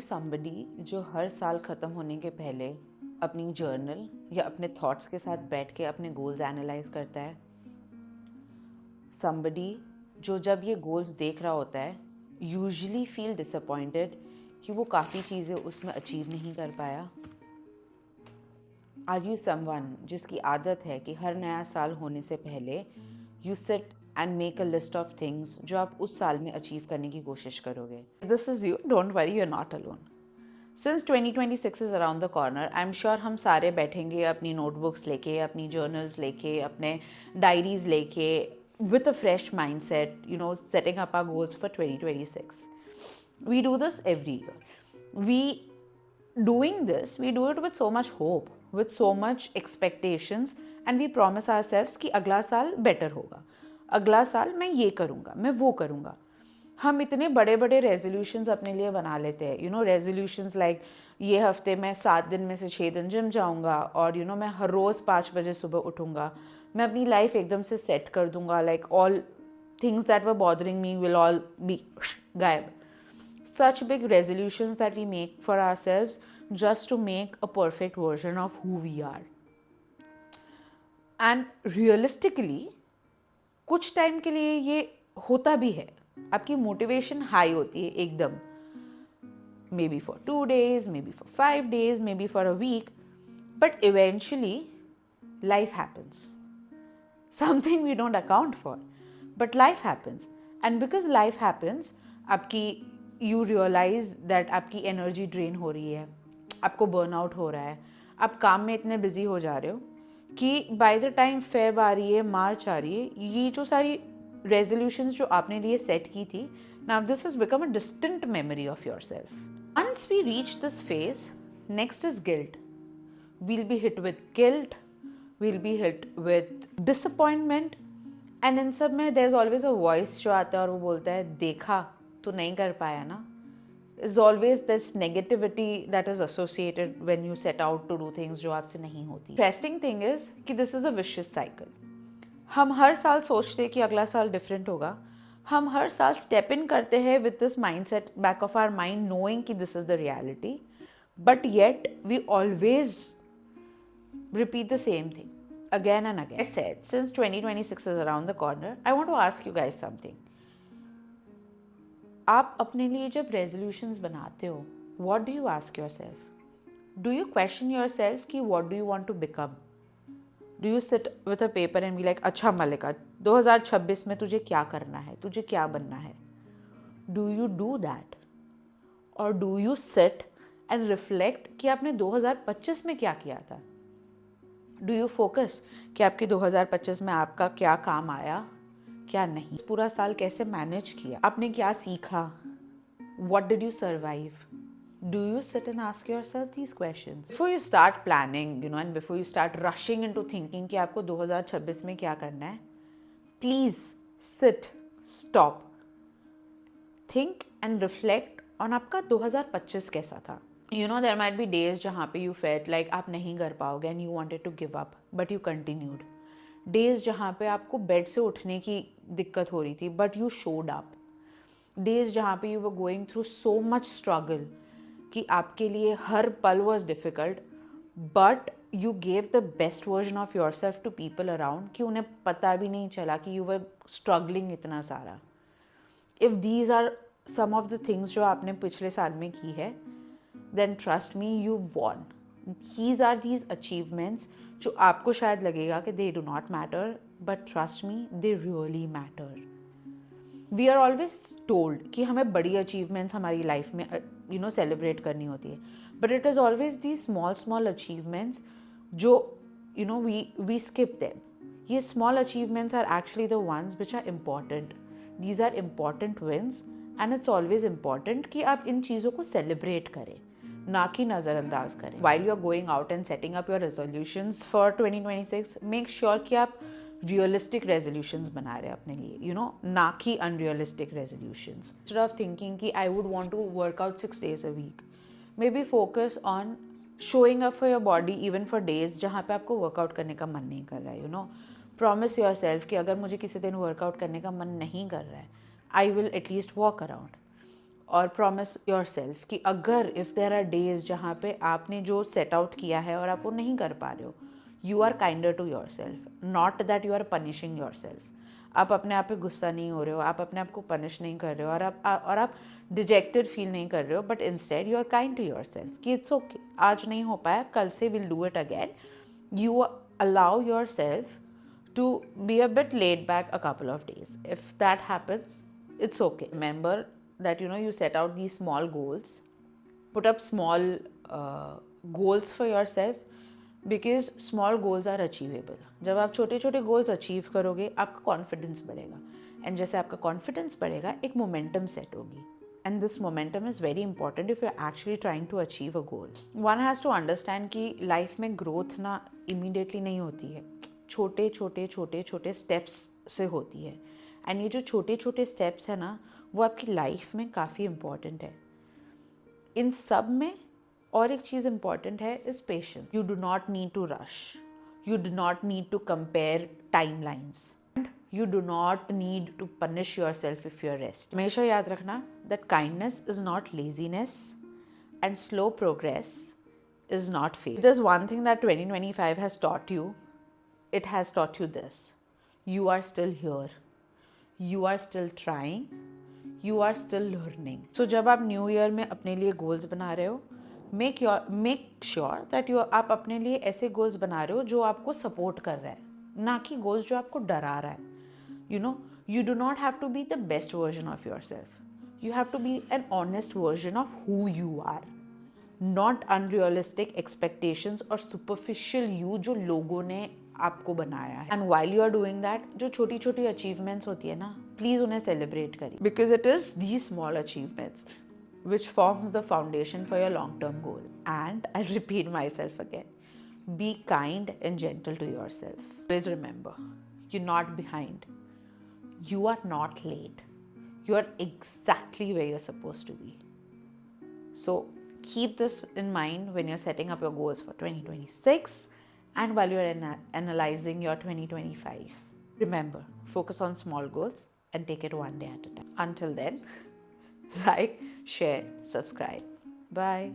somebody जो हर साल ख़त्म होने के पहले अपनी जर्नल या अपने थॉट्स के साथ बैठ के अपने गोल्स एनालाइज करता है? somebody जो जब ये गोल्स देख रहा होता है यूजुअली फील डिसअपॉइंटेड कि वो काफ़ी चीज़ें उसमें अचीव नहीं कर पाया? आर यू समवन जिसकी आदत है कि हर नया साल होने से पहले you sit and make a list of things जो आप उस साल में अचीव करने की कोशिश करोगे? This is you, don't worry, you are not alone. Since 2026 is around the corner, I am sure हम सारे बैठेंगे अपनी नोटबुक्स लेके, अपनी जर्नल्स लेके, अपने डायरीज लेके, with a fresh mindset, setting up our goals for 2026. We do this every year. We do it with so much hope, with so much expectations, and we promise ourselves कि अगला साल better होगा, अगला साल मैं ये करूँगा, मैं वो करूँगा. हम इतने बड़े बड़े रेजोल्यूशंस अपने लिए बना लेते हैं, रेजोल्यूशंस लाइक ये हफ्ते मैं 7 दिन में से 6 दिन जिम जाऊँगा, और मैं हर रोज़ 5 बजे सुबह उठूँगा, मैं अपनी लाइफ एकदम से सेट कर दूँगा, like all things that were bothering me will all B गायब. Such big resolutions that we make for ourselves just to make a perfect version of who we are. And realistically, कुछ time के लिए ये होता भी है, आपकी motivation high होती है एकदम, maybe for 2 days, maybe for 5 days, maybe for a week, but eventually life happens. Something we don't account for, but life happens. And because life happens, you realize that आपकी energy drain हो रही है, आपको burnout हो रहा है, आप काम में इतने बिजी हो जा रहे हो कि बाय द टाइम फेब आ रही है, मार्च आ रही है, ये जो सारी रेजोल्यूशंस जो आपने लिए सेट की थी, now this has become a distant memory of yourself. Once we reach this phase, next is guilt. we'll be hit with guilt, we'll be hit with disappointment, and इन सब में there's always a voice जो आता है और वो बोलता है, देखा तू नहीं कर पाया ना. is always this negativity that is associated when you set out to do things जो आपसे नहीं होती. Interesting thing is कि this is a vicious cycle. हम हर साल सोचते हैं कि अगला साल डिफरेंट होगा, हम हर साल स्टेप इन करते हैं with this mindset back of our mind knowing कि this is the reality, but yet we always repeat the same thing again and again. I said, since 2026 is around the corner, I want to ask you guys something. आप अपने लिए जब resolutions बनाते हो, what do you ask yourself? Do you question yourself कि what do you want to become? Do you sit with a paper and be like, अच्छा मल्लिका, 2026 में तुझे क्या करना है, तुझे क्या बनना है? Do you do that? Or do you sit and reflect कि आपने 2025 में क्या किया था? डू यू फोकस कि आपके 2025 में आपका क्या काम आया, क्या नहीं, पूरा साल कैसे मैनेज किया, आपने क्या सीखा, what did you survive? Do you sit and ask yourself these questions before you start planning, and before you start rushing into thinking कि आपको 2026 में क्या करना है? Please sit, stop, think and reflect on आपका 2025 कैसा था. There might be days जहाँ पे you felt like आप नहीं कर पाओगे and you wanted to give up, but you continued. Days जहाँ पे आपको बेड से उठने की दिक्कत हो रही थी, but you showed up. Days जहाँ पे you were going through so much struggle कि आपके लिए हर पल was difficult, but you gave the best version of yourself to people around कि उन्हें पता भी नहीं चला कि you were struggling इतना सारा. If these are some of the things जो आपने पिछले साल में की है, then trust me, you've won. These are these achievements जो आपको शायद लगेगा कि they do not matter, but trust me, they really matter. We are always told कि हमें बड़ी achievements हमारी life में celebrate करनी होती है, but it is always these small achievements जो we skip them. ये small achievements are actually the ones which are important. These are important wins, and it's always important कि आप इन चीज़ों को celebrate करें, ना कि नज़रअंदाज करें. While you are going out and setting up your resolutions for 2026, make sure कि आप realistic resolutions बना रहे हैं अपने लिए, ना कि unrealistic resolutions. Instead of thinking कि I would want to work out 6 days a week, maybe focus on showing up for your body even for days जहाँ पे आपको workout करने का मन नहीं कर रहा है. Promise yourself कि अगर मुझे किसी दिन workout करने का मन नहीं कर रहा है, I will at least walk around. और प्रॉमिस योर सेल्फ कि अगर इफ़ देर आर डेज जहाँ पे आपने जो सेट आउट किया है और आप वो नहीं कर पा रहे हो, you are kinder to yourself, not that you are punishing yourself. आप अपने आप पे गुस्सा नहीं हो रहे हो, आप अपने आप को पनिश नहीं कर रहे हो, और आप डिजेक्टेड फील नहीं कर रहे हो, but instead you are kind to yourself कि इट्स ओके, आज नहीं हो पाया, कल से will do it again. You allow yourself to be a bit laid back a couple of days. If that happens, it's okay. Remember that you set out these small goals, put up small goals for yourself, because small goals are achievable. जब आप छोटे छोटे goals achieve करोगे, आपका confidence बढ़ेगा, and जैसे आपका confidence बढ़ेगा, एक momentum set होगी. And this momentum is very important if you're actually trying to achieve a goal. One has to understand कि life में growth ना immediately नहीं होती है, छोटे छोटे छोटे छोटे steps से होती है, and ये जो छोटे छोटे steps है ना, वो आपकी life में काफ़ी important है। इन सब में और एक चीज़ important है is patience. You do not need to rush. You do not need to compare timelines. You do not need to punish yourself if you're rest. हमेशा याद रखना that kindness is not laziness and slow progress is not failure. If there's one thing that 2025 has taught you, it has taught you this: you are still here, you are still trying, you are still learning. So जब आप new year में अपने लिए goals बना रहे हो, make sure that आप अपने लिए ऐसे गोल्स बना रहे हो जो आपको सपोर्ट कर रहा है, ना कि गोल्स जो आपको डरा रहा है. You do not have to be the best version of yourself. You have to be an honest version of who you are, not unrealistic expectations or superficial you जो लोगों ने आपको बनाया है. And while you are doing that, जो छोटी छोटी achievements होती है ना, please उन्हें celebrate करिए, because it is these small achievements which forms the foundation for your long-term goal. And I repeat myself again, be kind and gentle to yourself. Always remember, you're not behind. You are not late. You are exactly where you're supposed to be. So keep this in mind when you're setting up your goals for 2026 and while you're analyzing your 2025. Remember, focus on small goals and take it one day at a time. Until then, like, share, subscribe. Bye.